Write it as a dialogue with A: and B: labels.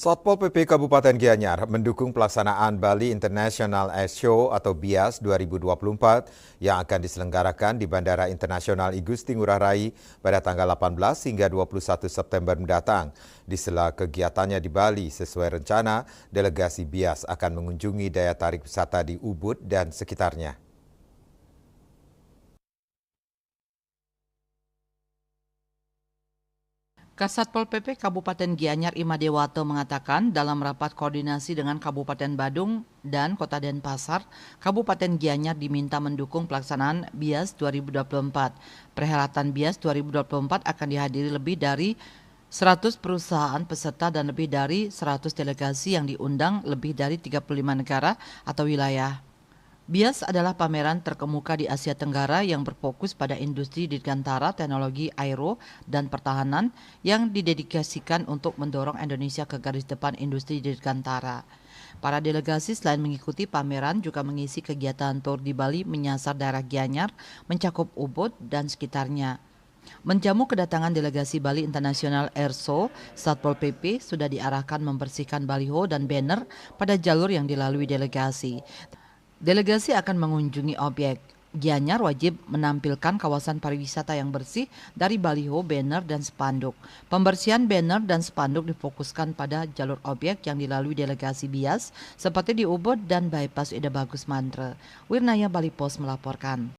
A: Satpol PP Kabupaten Gianyar mendukung pelaksanaan Bali International Air Show atau BIAS 2024 yang akan diselenggarakan di Bandara Internasional I Gusti Ngurah Rai pada tanggal 18 hingga 21 September mendatang. Di sela kegiatannya di Bali, sesuai rencana, delegasi BIAS akan mengunjungi daya tarik wisata di Ubud dan sekitarnya.
B: Kasatpol PP Kabupaten Gianyar Imadewato mengatakan dalam rapat koordinasi dengan Kabupaten Badung dan Kota Denpasar, Kabupaten Gianyar diminta mendukung pelaksanaan BIAS 2024. Perhelatan BIAS 2024 akan dihadiri lebih dari 100 perusahaan peserta dan lebih dari 100 delegasi yang diundang lebih dari 35 negara atau wilayah. BIAS adalah pameran terkemuka di Asia Tenggara yang berfokus pada industri dirgantara, teknologi aero, dan pertahanan yang didedikasikan untuk mendorong Indonesia ke garis depan industri dirgantara. Para delegasi selain mengikuti pameran juga mengisi kegiatan tur di Bali menyasar daerah Gianyar, mencakup Ubud dan sekitarnya. Menjamu kedatangan delegasi Bali International Air Show, Satpol PP sudah diarahkan membersihkan baliho dan banner pada jalur yang dilalui delegasi. Delegasi akan mengunjungi objek. Gianyar wajib menampilkan kawasan pariwisata yang bersih dari baliho, banner, dan spanduk. Pembersihan banner dan spanduk difokuskan pada jalur objek yang dilalui delegasi BIAS seperti di Ubud dan bypass Ida Bagus Mantre. Wirnaya Bali Pos melaporkan.